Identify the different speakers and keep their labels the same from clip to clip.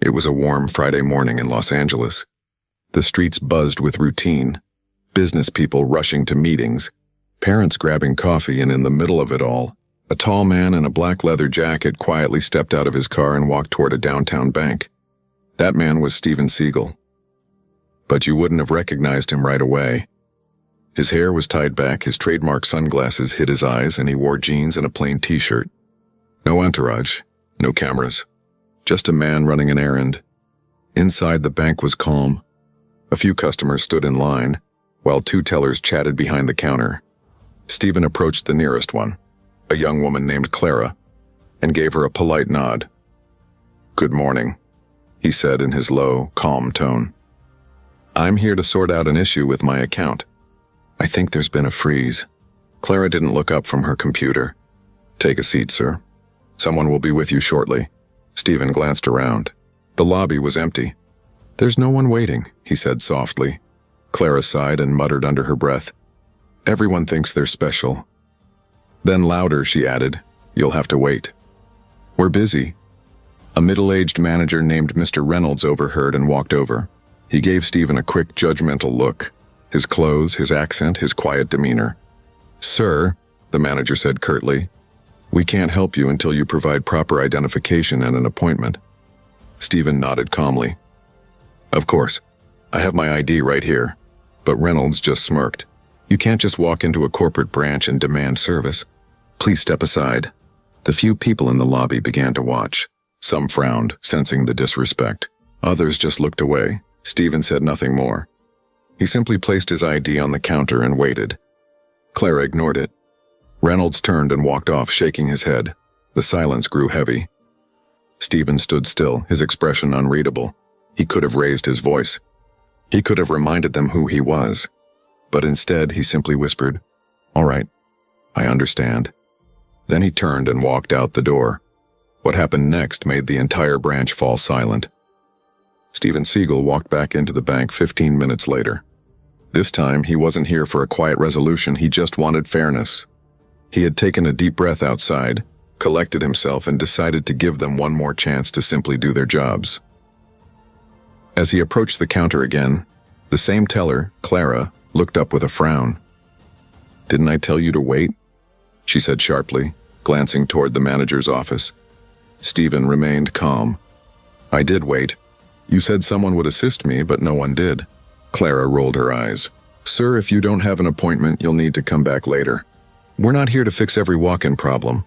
Speaker 1: It was a warm Friday morning in Los Angeles. The streets buzzed with routine, business people rushing to meetings, parents grabbing coffee, and in the middle of it all, a tall man in a black leather jacket quietly stepped out of his car and walked toward a downtown bank. That man was Seagal. But you wouldn't have recognized him right away. His hair was tied back, his trademark sunglasses hid his eyes, and he wore jeans and a plain t-shirt. No entourage, no cameras. Just a man running an errand. Inside, the bank was calm. A few customers stood in line, while two tellers chatted behind the counter. Stephen approached the nearest one, a young woman named Clara, and gave her a polite nod. "Good morning," he said in his low, calm tone. "I'm here to sort out an issue with my account. I think there's been a freeze." Clara didn't look up from her computer. "Take a seat, sir. Someone will be with you shortly." Stephen glanced around. The lobby was empty. "There's no one waiting," he said softly. Clara sighed and muttered under her breath, "Everyone thinks they're special." Then louder, she added, "You'll have to wait." "We're busy." A middle-aged manager named Mr. Reynolds overheard and walked over. He gave Stephen a quick, judgmental look. His clothes, his accent, his quiet demeanor. "Sir," the manager said curtly, "we can't help you until you provide proper identification and an appointment." Stephen nodded calmly. "Of course. I have my ID right here." But Reynolds just smirked. "You can't just walk into a corporate branch and demand service. Please step aside." The few people in the lobby began to watch. Some frowned, sensing the disrespect. Others just looked away. Stephen said nothing more. He simply placed his ID on the counter and waited. Clara ignored it. Reynolds turned and walked off, shaking his head. The silence grew heavy. Stephen stood still, his expression unreadable. He could have raised his voice. He could have reminded them who he was. But instead, he simply whispered, "All right, I understand." Then he turned and walked out the door. What happened next made the entire branch fall silent. Stephen Seagal walked back into the bank 15 minutes later. This time, he wasn't here for a quiet resolution, he just wanted fairness. He had taken a deep breath outside, collected himself, and decided to give them one more chance to simply do their jobs. As he approached the counter again, the same teller, Clara, looked up with a frown. "Didn't I tell you to wait?" she said sharply, glancing toward the manager's office. Stephen remained calm. "I did wait. You said someone would assist me, but no one did." Clara rolled her eyes. "Sir, if you don't have an appointment, you'll need to come back later. We're not here to fix every walk-in problem."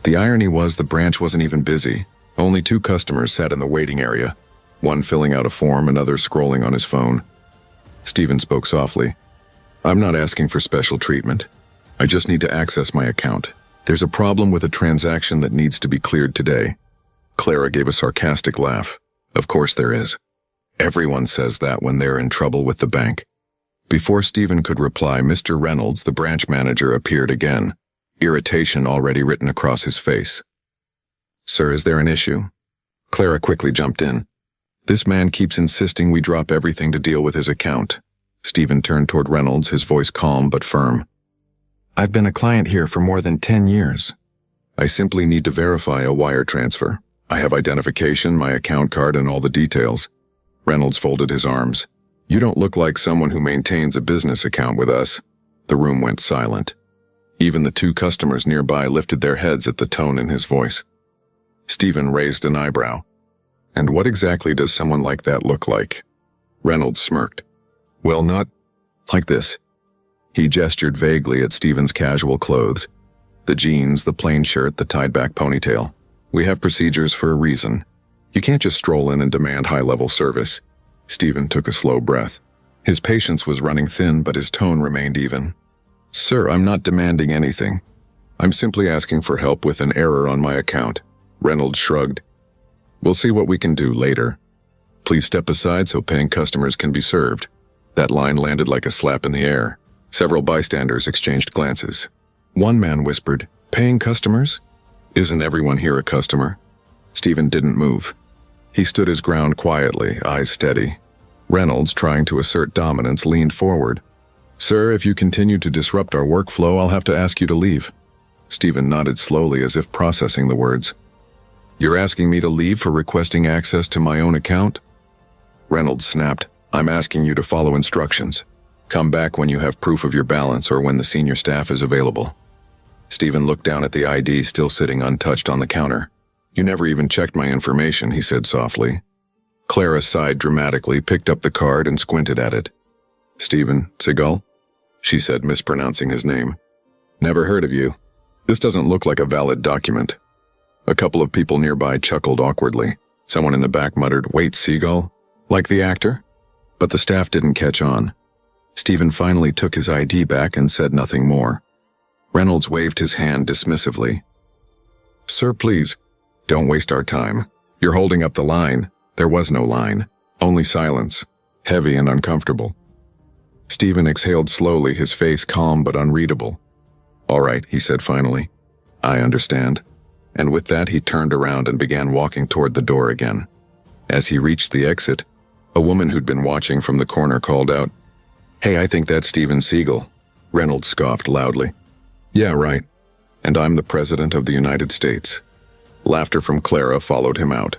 Speaker 1: The irony was the branch wasn't even busy. Only two customers sat in the waiting area, one filling out a form, another scrolling on his phone. Stephen spoke softly. "I'm not asking for special treatment. I just need to access my account. There's a problem with a transaction that needs to be cleared today." Clara gave a sarcastic laugh. "Of course there is. Everyone says that when they're in trouble with the bank." Before Stephen could reply, Mr. Reynolds, the branch manager, appeared again, irritation already written across his face. "Sir, is there an issue?" Clara quickly jumped in. "This man keeps insisting we drop everything to deal with his account." Stephen turned toward Reynolds, his voice calm but firm. "I've been a client here for more than 10 years. I simply need to verify a wire transfer. I have identification, my account card, and all the details." Reynolds folded his arms. "You don't look like someone who maintains a business account with us." The room went silent. Even the two customers nearby lifted their heads at the tone in his voice. Stephen raised an eyebrow. "And what exactly does someone like that look like?" Reynolds smirked. "Well, not like this." He gestured vaguely at Stephen's casual clothes. The jeans, the plain shirt, the tied-back ponytail. "We have procedures for a reason. You can't just stroll in and demand high-level service." Stephen took a slow breath. His patience was running thin, but his tone remained even. "Sir, I'm not demanding anything. I'm simply asking for help with an error on my account." Reynolds shrugged. "We'll see what we can do later. Please step aside so paying customers can be served." That line landed like a slap in the air. Several bystanders exchanged glances. One man whispered, "Paying customers? Isn't everyone here a customer?" Stephen didn't move. He stood his ground quietly, eyes steady. Reynolds, trying to assert dominance, leaned forward. "Sir, if you continue to disrupt our workflow, I'll have to ask you to leave." Stephen nodded slowly as if processing the words. You're asking me to leave for requesting access to my own account? Reynolds snapped. I'm asking you to follow instructions. Come back when you have proof of your balance or when the senior staff is available. Stephen looked down at the ID still sitting untouched on the counter. You never even checked my information, he said softly. Clara sighed dramatically, picked up the card and squinted at it. Stephen Seagal? She said, mispronouncing his name. Never heard of you. This doesn't look like a valid document. A couple of people nearby chuckled awkwardly. Someone in the back muttered, Wait, Seagal? Like the actor? But the staff didn't catch on. Stephen finally took his ID back and said nothing more. Reynolds waved his hand dismissively. Sir, please, don't waste our time. You're holding up the line. There was no line. Only silence. Heavy and uncomfortable. Stephen exhaled slowly, his face calm but unreadable. All right, he said finally. I understand. And with that he turned around and began walking toward the door again. As he reached the exit, a woman who'd been watching from the corner called out, Hey, I think that's Steven Seagal. Reynolds scoffed loudly. Yeah, right. And I'm the President of the United States. Laughter from Clara followed him out.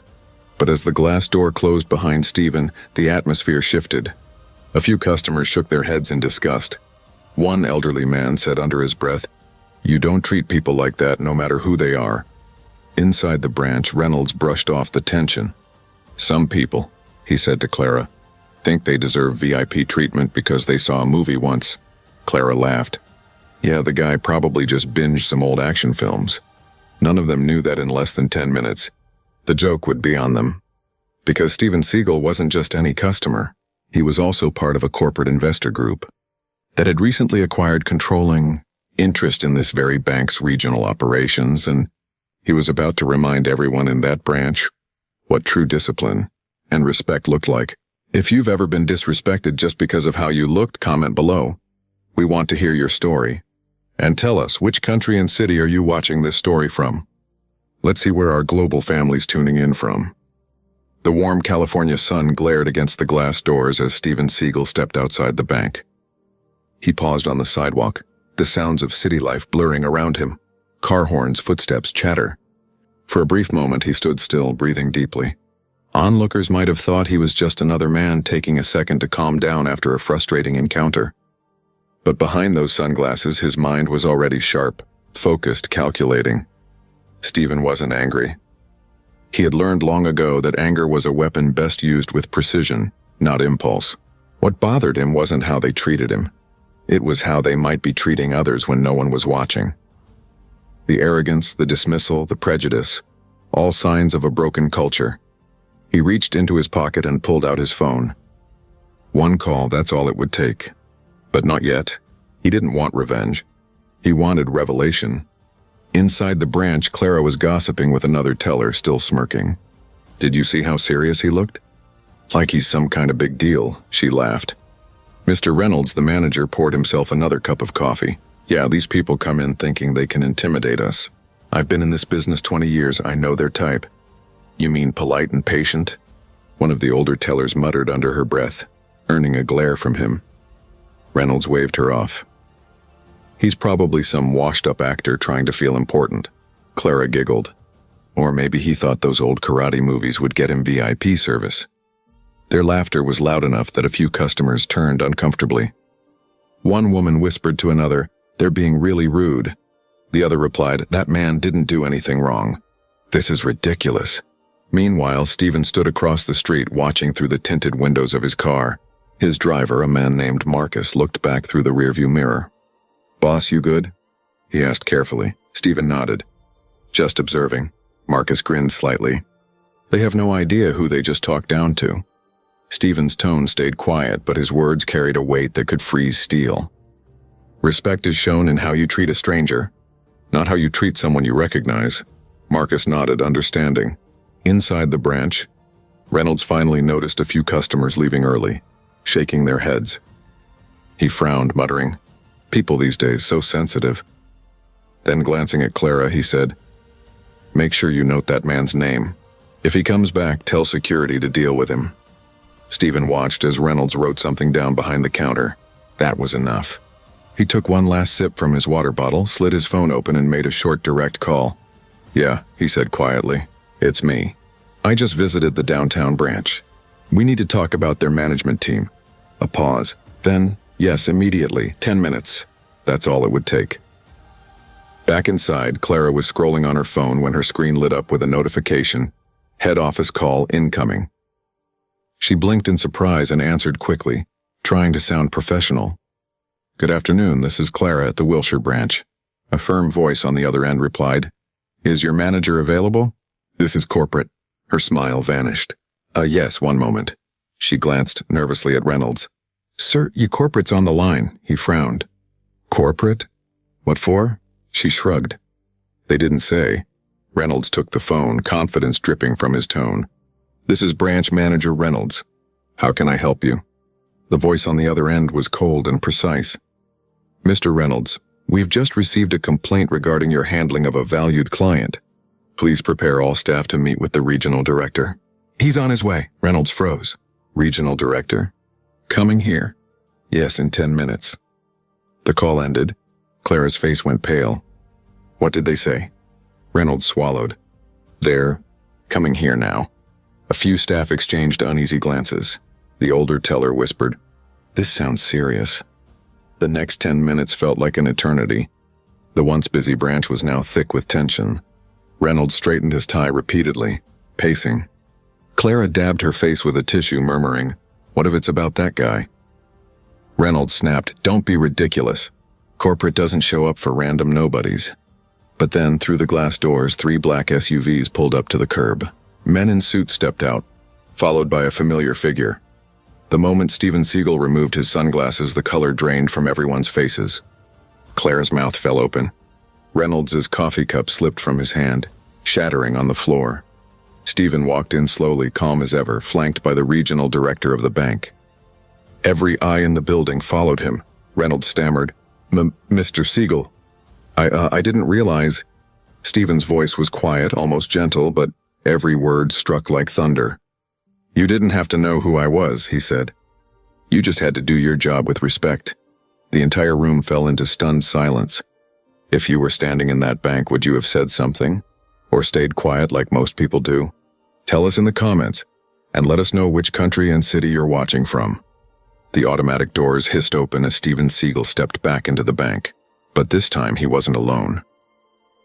Speaker 1: But as the glass door closed behind Stephen, the atmosphere shifted. A few customers shook their heads in disgust. One elderly man said under his breath, You don't treat people like that no matter who they are. Inside the branch, Reynolds brushed off the tension. Some people, he said to Clara, think they deserve VIP treatment because they saw a movie once. Clara laughed. Yeah, the guy probably just binged some old action films. None of them knew that in less than 10 minutes, the joke would be on them. Because Steven Seagal wasn't just any customer. He was also part of a corporate investor group that had recently acquired controlling interest in this very bank's regional operations, and he was about to remind everyone in that branch what true discipline and respect looked like. If you've ever been disrespected just because of how you looked, comment below. We want to hear your story. And tell us, which country and city are you watching this story from? Let's see where our global family's tuning in from. The warm California sun glared against the glass doors as Steven Seagal stepped outside the bank. He paused on the sidewalk, the sounds of city life blurring around him, car horns, footsteps, chatter. For a brief moment he stood still, breathing deeply. Onlookers might have thought he was just another man taking a second to calm down after a frustrating encounter. But behind those sunglasses his mind was already sharp, focused, calculating. Stephen wasn't angry. He had learned long ago that anger was a weapon best used with precision, not impulse. What bothered him wasn't how they treated him. It was how they might be treating others when no one was watching. The arrogance, the dismissal, the prejudice, all signs of a broken culture. He reached into his pocket and pulled out his phone. One call, that's all it would take. But not yet. He didn't want revenge. He wanted revelation. Inside the branch, Clara was gossiping with another teller, still smirking. Did you see how serious he looked? Like he's some kind of big deal, she laughed. Mr. Reynolds, the manager, poured himself another cup of coffee. Yeah, these people come in thinking they can intimidate us. I've been in this business 20 years, I know their type. You mean polite and patient? One of the older tellers muttered under her breath, earning a glare from him. Reynolds waved her off. He's probably some washed-up actor trying to feel important. Clara giggled. Or maybe he thought those old karate movies would get him VIP service. Their laughter was loud enough that a few customers turned uncomfortably. One woman whispered to another, They're being really rude. The other replied, That man didn't do anything wrong. This is ridiculous. Meanwhile, Stephen stood across the street watching through the tinted windows of his car. His driver, a man named Marcus, looked back through the rearview mirror. Boss, you good? He asked carefully. Stephen nodded. Just observing. Marcus grinned slightly. They have no idea who they just talked down to. Stephen's tone stayed quiet, but his words carried a weight that could freeze steel. Respect is shown in how you treat a stranger, not how you treat someone you recognize. Marcus nodded, understanding. Inside the branch, Reynolds finally noticed a few customers leaving early, shaking their heads. He frowned, muttering, People these days, so sensitive. Then glancing at Clara, he said, Make sure you note that man's name. If he comes back, tell security to deal with him. Stephen watched as Reynolds wrote something down behind the counter. That was enough. He took one last sip from his water bottle, slid his phone open, and made a short, direct call. Yeah, he said quietly. It's me. I just visited the downtown branch. We need to talk about their management team. A pause. Then, yes, immediately, 10 minutes. That's all it would take. Back inside, Clara was scrolling on her phone when her screen lit up with a notification. Head office call incoming. She blinked in surprise and answered quickly, trying to sound professional. Good afternoon, this is Clara at the Wilshire branch. A firm voice on the other end replied, Is your manager available? This is corporate. Her smile vanished. Yes, one moment. She glanced nervously at Reynolds. Sir, your corporate's on the line, he frowned. Corporate? What for? She shrugged. They didn't say. Reynolds took the phone, confidence dripping from his tone. This is branch manager Reynolds. How can I help you? The voice on the other end was cold and precise. Mr. Reynolds, we've just received a complaint regarding your handling of a valued client. Please prepare all staff to meet with the regional director. He's on his way. Reynolds froze. Regional director? Coming here. Yes, in 10 minutes. The call ended. Clara's face went pale. What did they say? Reynolds swallowed. They're coming here now. A few staff exchanged uneasy glances. The older teller whispered, This sounds serious. The next 10 minutes felt like an eternity. The once busy branch was now thick with tension. Reynolds straightened his tie repeatedly, pacing. Clara dabbed her face with a tissue, murmuring, What if it's about that guy? Reynolds snapped, Don't be ridiculous. Corporate doesn't show up for random nobodies. But then, through the glass doors, 3 black SUVs pulled up to the curb. Men in suits stepped out, followed by a familiar figure. The moment Steven Seagal removed his sunglasses, the color drained from everyone's faces. Clara's mouth fell open. Reynolds's coffee cup slipped from his hand, shattering on the floor. Steven walked in slowly, calm as ever, flanked by the regional director of the bank. Every eye in the building followed him. Reynolds stammered, Mr. Seagal. I didn't realize. Steven's voice was quiet, almost gentle, but every word struck like thunder. You didn't have to know who I was, he said. You just had to do your job with respect. The entire room fell into stunned silence. If you were standing in that bank, would you have said something? Or stayed quiet like most people do? Tell us in the comments, and let us know which country and city you're watching from. The automatic doors hissed open as Steven Seagal stepped back into the bank. But this time he wasn't alone.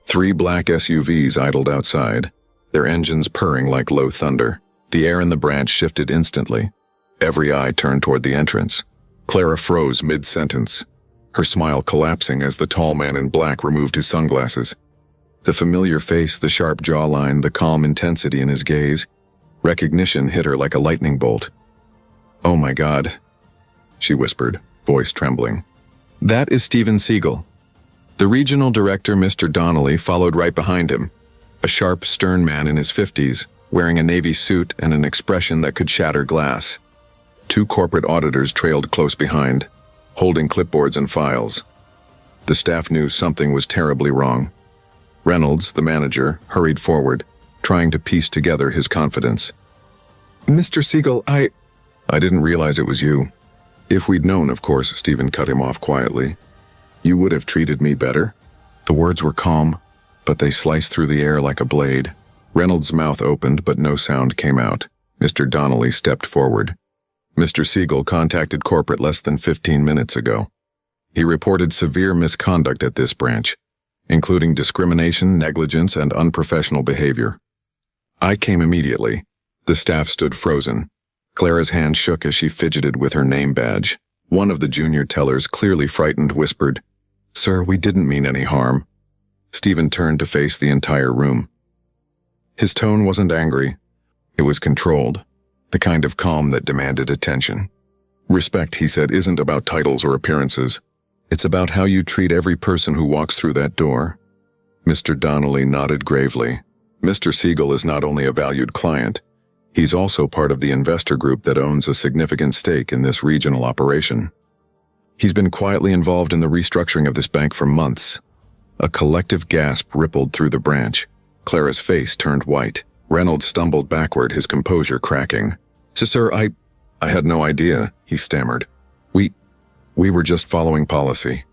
Speaker 1: 3 black SUVs idled outside, their engines purring like low thunder. The air in the branch shifted instantly. Every eye turned toward the entrance. Clara froze mid-sentence, her smile collapsing as the tall man in black removed his sunglasses. The familiar face, the sharp jawline, the calm intensity in his gaze. Recognition hit her like a lightning bolt. Oh my God, she whispered, voice trembling. That is Steven Seagal. The regional director, Mr. Donnelly, followed right behind him, a sharp, stern man in his 50s, wearing a navy suit and an expression that could shatter glass. 2 corporate auditors trailed close behind, holding clipboards and files. The staff knew something was terribly wrong. Reynolds, the manager, hurried forward, trying to piece together his confidence. Mr. Seagal, I didn't realize it was you. If we'd known, of course, Steven cut him off quietly. You would have treated me better. The words were calm, but they sliced through the air like a blade. Reynolds' mouth opened, but no sound came out. Mr. Donnelly stepped forward. Mr. Seagal contacted corporate less than 15 minutes ago. He reported severe misconduct at this branch, including discrimination, negligence, and unprofessional behavior. I came immediately. The staff stood frozen. Clara's hand shook as she fidgeted with her name badge. One of the junior tellers, clearly frightened, whispered, Sir, we didn't mean any harm. Steven turned to face the entire room. His tone wasn't angry. It was controlled, the kind of calm that demanded attention. Respect, he said, isn't about titles or appearances. It's about how you treat every person who walks through that door. Mr. Donnelly nodded gravely. Mr. Seagal is not only a valued client, he's also part of the investor group that owns a significant stake in this regional operation. He's been quietly involved in the restructuring of this bank for months. A collective gasp rippled through the branch. Clara's face turned white. Reynolds stumbled backward, his composure cracking. Sir, I had no idea, he stammered. We were just following policy.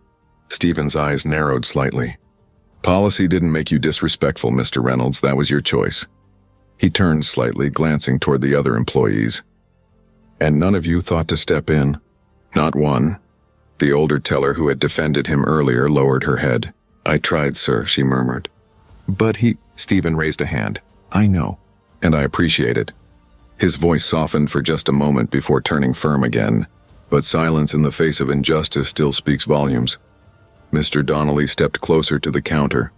Speaker 1: Steven's eyes narrowed slightly. Policy didn't make you disrespectful, Mr. Reynolds. That was your choice. He turned slightly, glancing toward the other employees. And none of you thought to step in? Not one. The older teller who had defended him earlier lowered her head. I tried, sir, she murmured. But Stephen raised a hand. I know, and I appreciate it. His voice softened for just a moment before turning firm again, but silence in the face of injustice still speaks volumes. Mr. Donnelly stepped closer to the counter.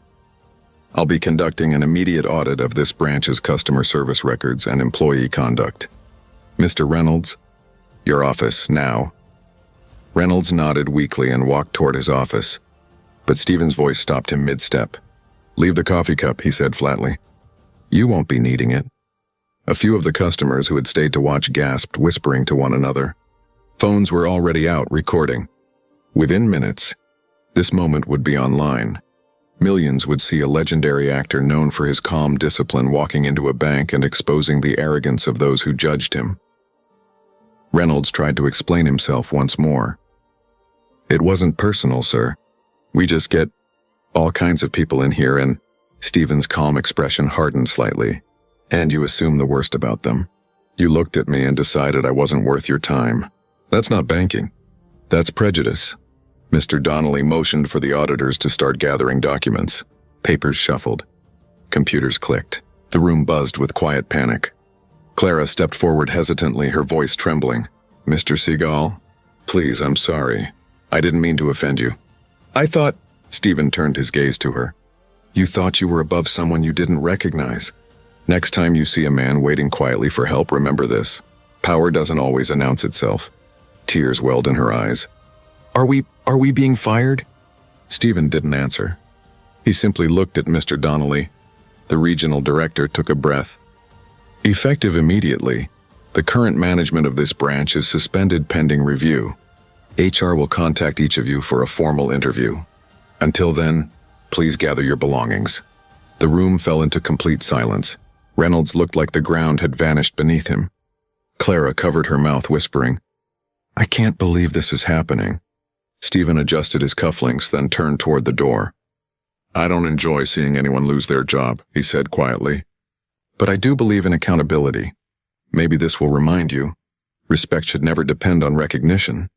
Speaker 1: I'll be conducting an immediate audit of this branch's customer service records and employee conduct. Mr. Reynolds, your office, now. Reynolds nodded weakly and walked toward his office, but Stephen's voice stopped him mid-step. Leave the coffee cup, he said flatly. You won't be needing it. A few of the customers who had stayed to watch gasped, whispering to one another. Phones were already out, recording. Within minutes, this moment would be online. Millions would see a legendary actor known for his calm discipline walking into a bank and exposing the arrogance of those who judged him. Reynolds tried to explain himself once more. It wasn't personal, sir. We just get all kinds of people in here and Stephen's calm expression hardened slightly. And you assume the worst about them. You looked at me and decided I wasn't worth your time. That's not banking. That's prejudice. Mr. Donnelly motioned for the auditors to start gathering documents. Papers shuffled. Computers clicked. The room buzzed with quiet panic. Clara stepped forward hesitantly, her voice trembling. Mr. Seagal, please, I'm sorry. I didn't mean to offend you. I thought, Stephen turned his gaze to her. You thought you were above someone you didn't recognize. Next time you see a man waiting quietly for help, remember this. Power doesn't always announce itself. Tears welled in her eyes. Are we being fired? Stephen didn't answer. He simply looked at Mr. Donnelly. The regional director took a breath. Effective immediately, the current management of this branch is suspended pending review. HR will contact each of you for a formal interview. Until then, please gather your belongings. The room fell into complete silence. Reynolds looked like the ground had vanished beneath him. Clara covered her mouth, whispering, I can't believe this is happening. Stephen adjusted his cufflinks, then turned toward the door. I don't enjoy seeing anyone lose their job, he said quietly. But I do believe in accountability. Maybe this will remind you. Respect should never depend on recognition.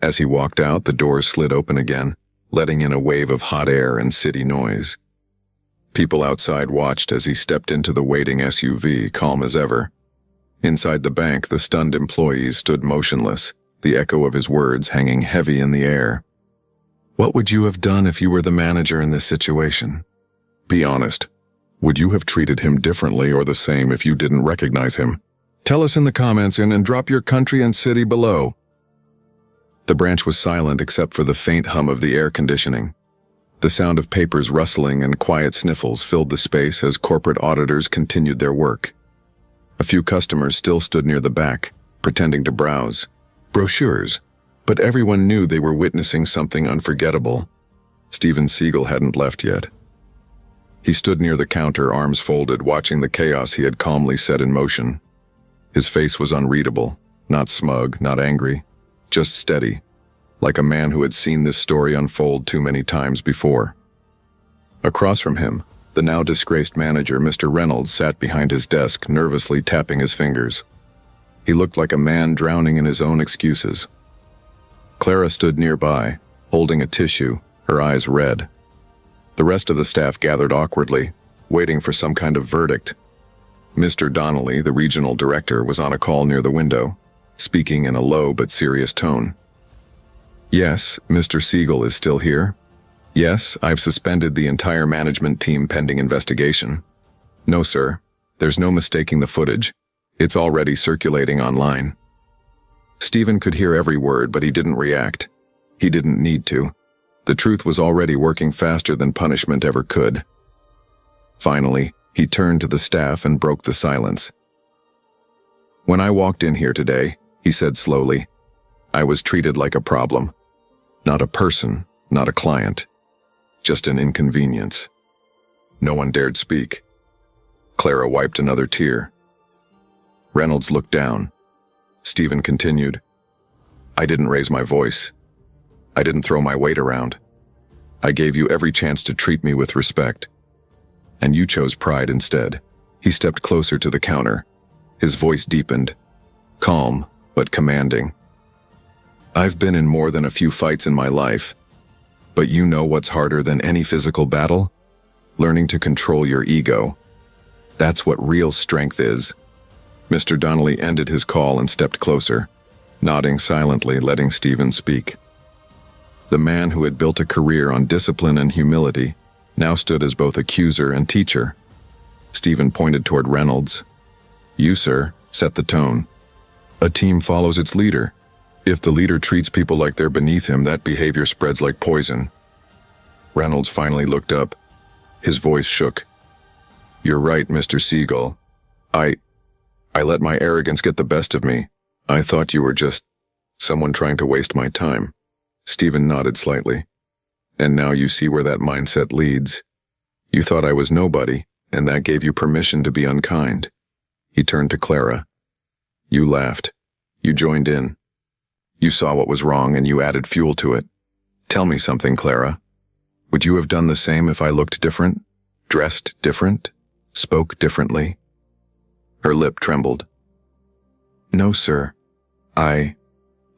Speaker 1: As he walked out, the doors slid open again, letting in a wave of hot air and city noise. People outside watched as he stepped into the waiting SUV, calm as ever. Inside the bank, the stunned employees stood motionless, the echo of his words hanging heavy in the air. What would you have done if you were the manager in this situation? Be honest. Would you have treated him differently or the same if you didn't recognize him? Tell us in the comments and drop your country and city below. The branch was silent except for the faint hum of the air conditioning. The sound of papers rustling and quiet sniffles filled the space as corporate auditors continued their work. A few customers still stood near the back, pretending to browse. Brochures, but everyone knew they were witnessing something unforgettable. Stephen Seagal hadn't left yet. He stood near the counter, arms folded, watching the chaos he had calmly set in motion. His face was unreadable, not smug, not angry, just steady, like a man who had seen this story unfold too many times before. Across from him, the now disgraced manager, Mr. Reynolds, sat behind his desk, nervously tapping his fingers. He looked like a man drowning in his own excuses. Clara stood nearby, holding a tissue, her eyes red. The rest of the staff gathered awkwardly, waiting for some kind of verdict. Mr. Donnelly, the regional director, was on a call near the window, speaking in a low but serious tone. Yes, Mr. Seagal is still here. Yes, I've suspended the entire management team pending investigation. No, sir, there's no mistaking the footage. It's already circulating online. Stephen could hear every word, but he didn't react. He didn't need to. The truth was already working faster than punishment ever could. Finally, he turned to the staff and broke the silence. When I walked in here today, he said slowly, I was treated like a problem. Not a person, not a client. Just an inconvenience. No one dared speak. Clara wiped another tear. Reynolds looked down. Stephen continued, I didn't raise my voice. I didn't throw my weight around. I gave you every chance to treat me with respect. And you chose pride instead. He stepped closer to the counter. His voice deepened, calm but commanding. I've been in more than a few fights in my life, but you know what's harder than any physical battle? Learning to control your ego. That's what real strength is. Mr. Donnelly ended his call and stepped closer, nodding silently, letting Stephen speak. The man who had built a career on discipline and humility now stood as both accuser and teacher. Stephen pointed toward Reynolds. You, sir, set the tone. A team follows its leader. If the leader treats people like they're beneath him, that behavior spreads like poison. Reynolds finally looked up. His voice shook. You're right, Mr. Seagal. I let my arrogance get the best of me. I thought you were just someone trying to waste my time. Stephen nodded slightly. And now you see where that mindset leads. You thought I was nobody, and that gave you permission to be unkind. He turned to Clara. You laughed. You joined in. You saw what was wrong and you added fuel to it. Tell me something, Clara. Would you have done the same if I looked different, dressed different, spoke differently? Her lip trembled. No, sir. I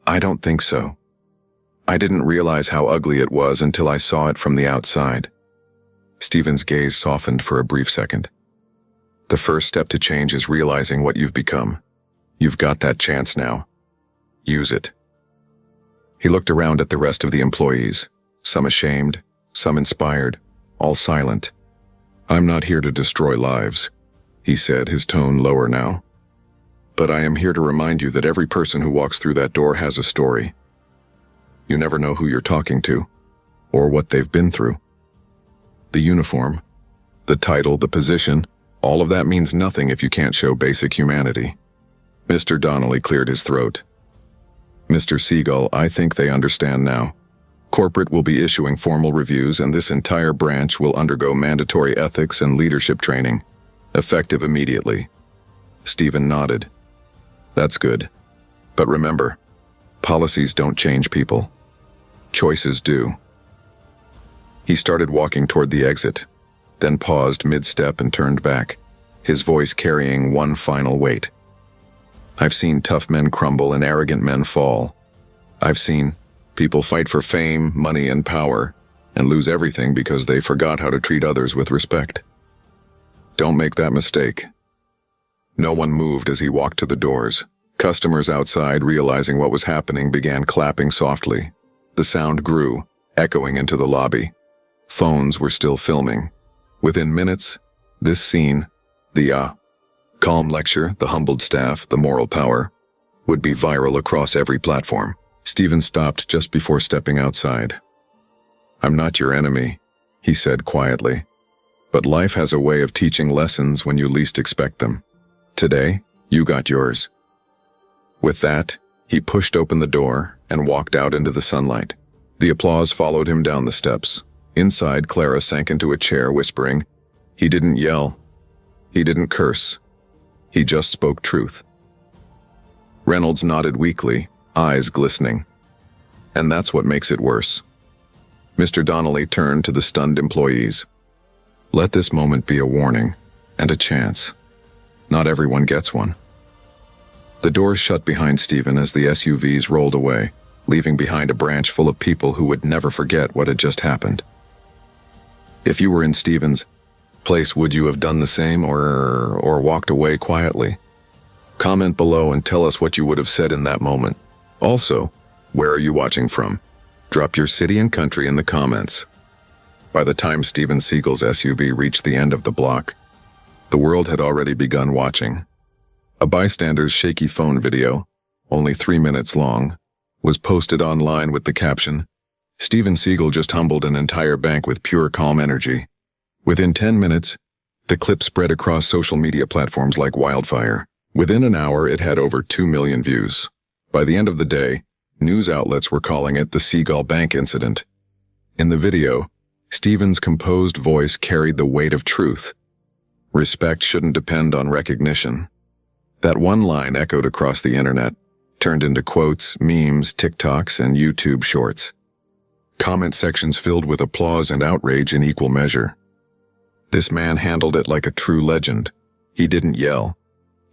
Speaker 1: don't think so. I didn't realize how ugly it was until I saw it from the outside. Stephen's gaze softened for a brief second. The first step to change is realizing what you've become. You've got that chance now. Use it. He looked around at the rest of the employees, some ashamed, some inspired, all silent. I'm not here to destroy lives, he said, his tone lower now. But I am here to remind you that every person who walks through that door has a story. You never know who you're talking to, or what they've been through. The uniform, the title, the position, all of that means nothing if you can't show basic humanity. Mr. Donnelly cleared his throat. Mr. Seagal, I think they understand now. Corporate will be issuing formal reviews and this entire branch will undergo mandatory ethics and leadership training, effective immediately. Stephen nodded. That's good. But remember, policies don't change people. Choices do. He started walking toward the exit, then paused mid-step and turned back, his voice carrying one final weight. I've seen tough men crumble and arrogant men fall. I've seen people fight for fame, money, and power, and lose everything because they forgot how to treat others with respect. Don't make that mistake. No one moved as he walked to the doors. Customers outside, realizing what was happening, began clapping softly. The sound grew, echoing into the lobby. Phones were still filming. Within minutes, this scene, the calm lecture, the humbled staff, the moral power, would be viral across every platform. Stephen stopped just before stepping outside. I'm not your enemy, he said quietly. But life has a way of teaching lessons when you least expect them. Today, you got yours. With that, he pushed open the door and walked out into the sunlight. The applause followed him down the steps. Inside, Clara sank into a chair, whispering, He didn't yell. He didn't curse. He just spoke truth. Reynolds nodded weakly, eyes glistening. And that's what makes it worse. Mr. Donnelly turned to the stunned employees. Let this moment be a warning and a chance. Not everyone gets one. The doors shut behind Stephen as the SUVs rolled away, leaving behind a branch full of people who would never forget what had just happened. If you were in Stephen's place, would you have done the same or walked away quietly? Comment below and tell us what you would have said in that moment. Also, where are you watching from? Drop your city and country in the comments. By the time Steven Seagal's SUV reached the end of the block, the world had already begun watching. A bystander's shaky phone video, only 3 minutes long, was posted online with the caption, Steven Seagal just humbled an entire bank with pure calm energy. Within 10 minutes, the clip spread across social media platforms like wildfire. Within an hour, it had over 2 million views. By the end of the day, news outlets were calling it the Seagal Bank incident. In the video, Steven's composed voice carried the weight of truth. Respect shouldn't depend on recognition. That one line echoed across the internet, turned into quotes, memes, TikToks, and YouTube shorts. Comment sections filled with applause and outrage in equal measure. This man handled it like a true legend. He didn't yell.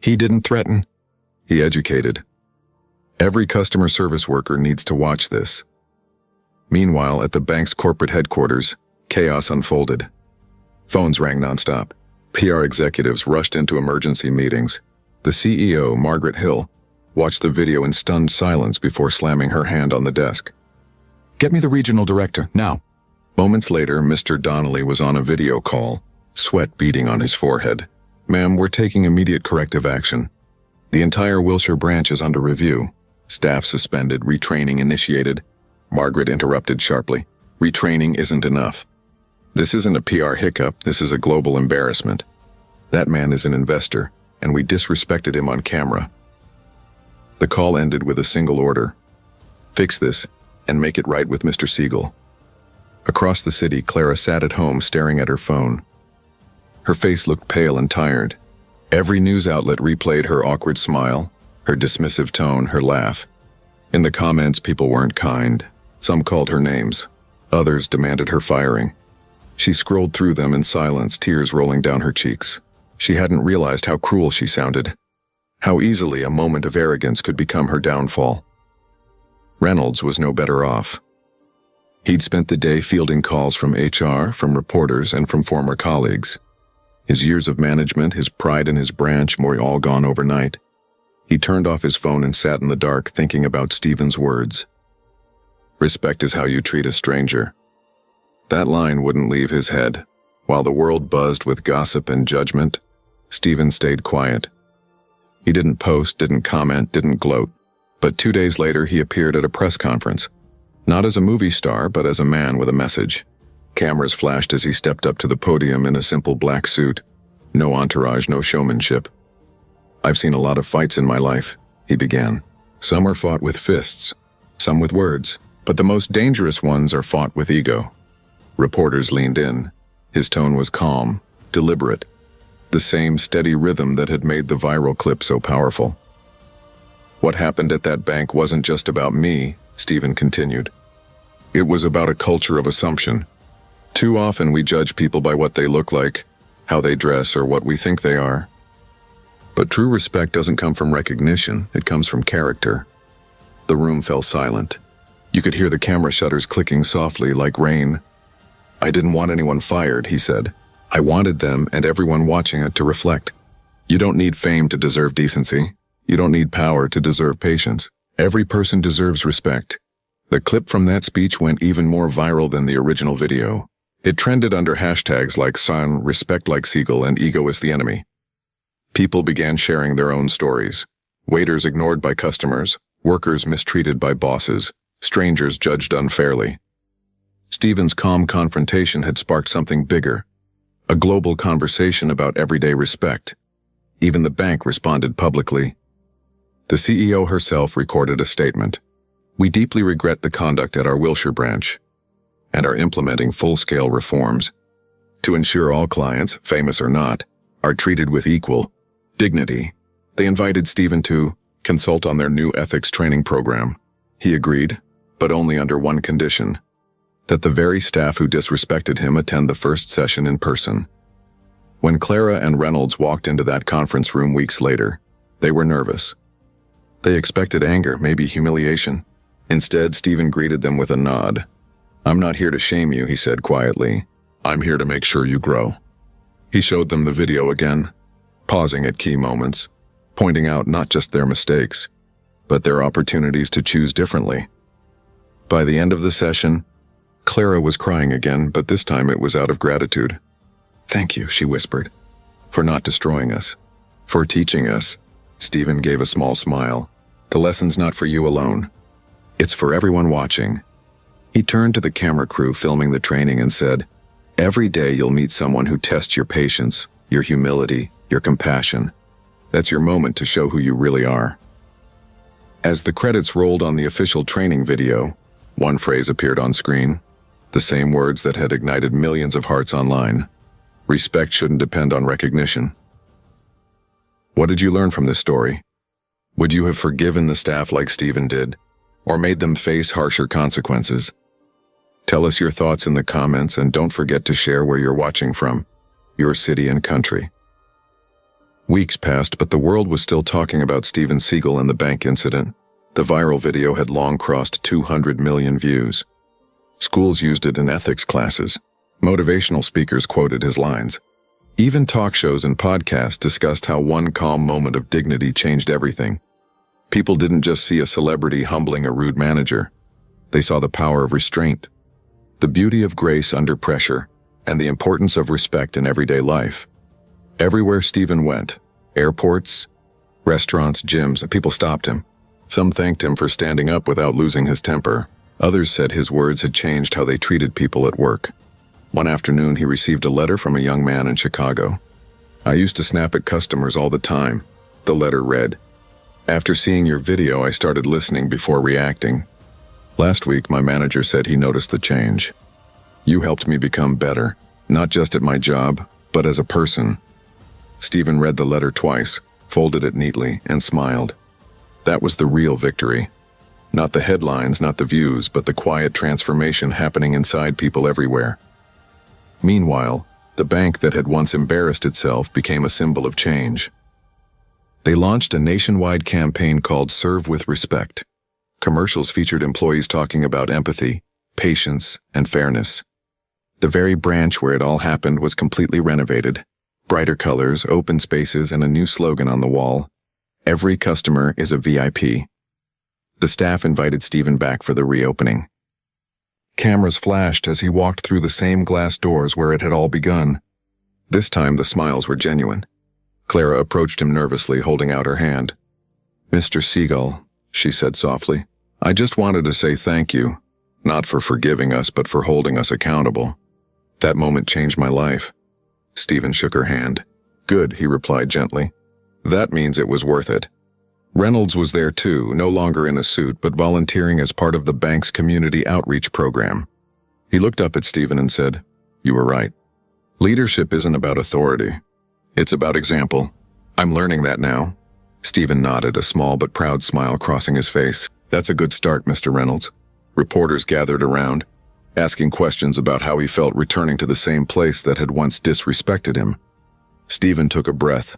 Speaker 1: He didn't threaten. He educated. Every customer service worker needs to watch this. Meanwhile, at the bank's corporate headquarters, chaos unfolded. Phones rang nonstop. PR executives rushed into emergency meetings. The CEO, Margaret Hill, watched the video in stunned silence before slamming her hand on the desk. "Get me the regional director, now." Moments later, Mr. Donnelly was on a video call, sweat beading on his forehead. "Ma'am, we're taking immediate corrective action. The entire Wilshire branch is under review. Staff suspended, retraining initiated." Margaret interrupted sharply. "Retraining isn't enough. This isn't a PR hiccup, this is a global embarrassment. That man is an investor, and we disrespected him on camera." The call ended with a single order. "Fix this, and make it right with Mr. Seagal." Across the city, Clara sat at home staring at her phone. Her face looked pale and tired. Every news outlet replayed her awkward smile, her dismissive tone, her laugh. In the comments, people weren't kind. Some called her names. Others demanded her firing. She scrolled through them in silence, tears rolling down her cheeks. She hadn't realized how cruel she sounded. How easily a moment of arrogance could become her downfall. Reynolds was no better off. He'd spent the day fielding calls from HR, from reporters, and from former colleagues. His years of management, his pride in his branch, were all gone overnight. He turned off his phone and sat in the dark, thinking about Stephen's words. "Respect is how you treat a stranger." That line wouldn't leave his head. While the world buzzed with gossip and judgment, Stephen stayed quiet. He didn't post, didn't comment, didn't gloat. But 2 days later, he appeared at a press conference. Not as a movie star, but as a man with a message. Cameras flashed as he stepped up to the podium in a simple black suit. No entourage, no showmanship. "I've seen a lot of fights in my life," he began. "Some are fought with fists, some with words, but the most dangerous ones are fought with ego." Reporters leaned in. His tone was calm, deliberate, the same steady rhythm that had made the viral clip so powerful. "What happened at that bank wasn't just about me," Stephen continued. "It was about a culture of assumption. Too often we judge people by what they look like, how they dress, or what we think they are. But true respect doesn't come from recognition, it comes from character." The room fell silent. You could hear the camera shutters clicking softly like rain. "I didn't want anyone fired," he said. "I wanted them and everyone watching it to reflect. You don't need fame to deserve decency. You don't need power to deserve patience. Every person deserves respect." The clip from that speech went even more viral than the original video. It trended under hashtags like "Son, respect like Seagal," and "Ego is the enemy." People began sharing their own stories. Waiters ignored by customers, workers mistreated by bosses, strangers judged unfairly. Stephen's calm confrontation had sparked something bigger, a global conversation about everyday respect. Even the bank responded publicly. The CEO herself recorded a statement. "We deeply regret the conduct at our Wilshire branch and are implementing full-scale reforms to ensure all clients, famous or not, are treated with equal dignity." They invited Stephen to consult on their new ethics training program. He agreed, but only under one condition: that the very staff who disrespected him attend the first session in person. When Clara and Reynolds walked into that conference room weeks later, they were nervous. They expected anger, maybe humiliation. Instead, Stephen greeted them with a nod. "I'm not here to shame you," he said quietly. "I'm here to make sure you grow." He showed them the video again, pausing at key moments, pointing out not just their mistakes, but their opportunities to choose differently. By the end of the session, Clara was crying again, but this time it was out of gratitude. "Thank you," she whispered, "for not destroying us, for teaching us." Stephen gave a small smile. "The lesson's not for you alone. It's for everyone watching." He turned to the camera crew filming the training and said, "Every day you'll meet someone who tests your patience, your humility, your compassion. That's your moment to show who you really are." As the credits rolled on the official training video, one phrase appeared on screen, the same words that had ignited millions of hearts online. Respect shouldn't depend on recognition. What did you learn from this story? Would you have forgiven the staff like Stephen did, or made them face harsher consequences? Tell us your thoughts in the comments, and don't forget to share where you're watching from, your city and country. Weeks passed, but the world was still talking about Steven Seagal and the bank incident. The viral video had long crossed 200 million views. Schools used it in ethics classes. Motivational speakers quoted his lines. Even talk shows and podcasts discussed how one calm moment of dignity changed everything. People didn't just see a celebrity humbling a rude manager. They saw the power of restraint, the beauty of grace under pressure, and the importance of respect in everyday life. Everywhere Steven went, airports, restaurants, gyms, people stopped him. Some thanked him for standing up without losing his temper. Others said his words had changed how they treated people at work. One afternoon, he received a letter from a young man in Chicago. "I used to snap at customers all the time," the letter read. "After seeing your video, I started listening before reacting. Last week, my manager said he noticed the change. You helped me become better, not just at my job, but as a person." Steven read the letter twice, folded it neatly, and smiled. That was the real victory. Not the headlines, not the views, but the quiet transformation happening inside people everywhere. Meanwhile, the bank that had once embarrassed itself became a symbol of change. They launched a nationwide campaign called Serve with Respect. Commercials featured employees talking about empathy, patience, and fairness. The very branch where it all happened was completely renovated. Brighter colors, open spaces, and a new slogan on the wall. Every customer is a VIP. The staff invited Steven back for the reopening. Cameras flashed as he walked through the same glass doors where it had all begun. This time the smiles were genuine. Clara approached him nervously, holding out her hand. "Mr. Seagal," she said softly, "I just wanted to say thank you, not for forgiving us, but for holding us accountable. That moment changed my life." Steven shook her hand. "Good," he replied gently. "That means it was worth it." Reynolds was there too, no longer in a suit, but volunteering as part of the bank's community outreach program. He looked up at Steven and said, "You were right. Leadership isn't about authority. It's about example. I'm learning that now." Steven nodded, a small but proud smile crossing his face. "That's a good start, Mr. Reynolds." Reporters gathered around, asking questions about how he felt returning to the same place that had once disrespected him. Steven took a breath,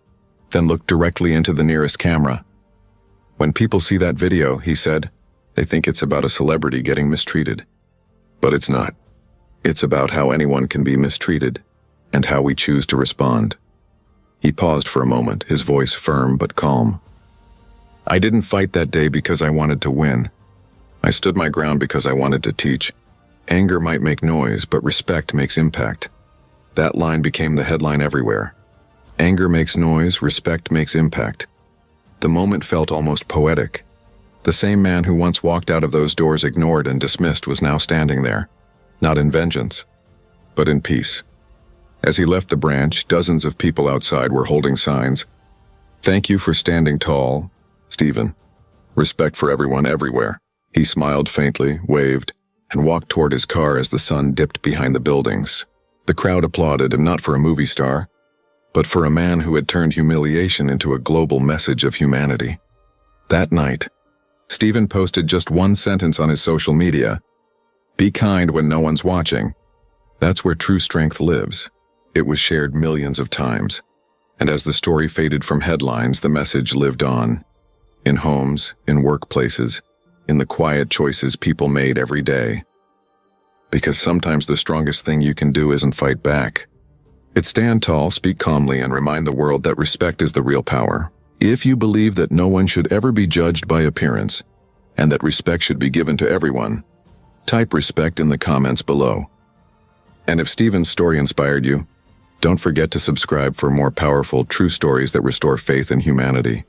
Speaker 1: then looked directly into the nearest camera. "When people see that video," he said, "they think it's about a celebrity getting mistreated. But it's not. It's about how anyone can be mistreated, and how we choose to respond." He paused for a moment, his voice firm but calm. "I didn't fight that day because I wanted to win. I stood my ground because I wanted to teach. Anger might make noise, but respect makes impact." That line became the headline everywhere. Anger makes noise, respect makes impact. The moment felt almost poetic. The same man who once walked out of those doors ignored and dismissed was now standing there, not in vengeance, but in peace. As he left the branch, dozens of people outside were holding signs. "Thank you for standing tall, Steven. Respect for everyone everywhere." He smiled faintly, waved, and walked toward his car as the sun dipped behind the buildings. The crowd applauded him, not for a movie star, but for a man who had turned humiliation into a global message of humanity. That night, Steven posted just one sentence on his social media: "Be kind when no one's watching." That's where true strength lives. It was shared millions of times, and as the story faded from headlines, the message lived on. In homes, in workplaces, in the quiet choices people made every day. Because sometimes the strongest thing you can do isn't fight back. It's stand tall, speak calmly, and remind the world that respect is the real power. If you believe that no one should ever be judged by appearance, and that respect should be given to everyone, type respect in the comments below. And if Steven's story inspired you, don't forget to subscribe for more powerful, true stories that restore faith in humanity.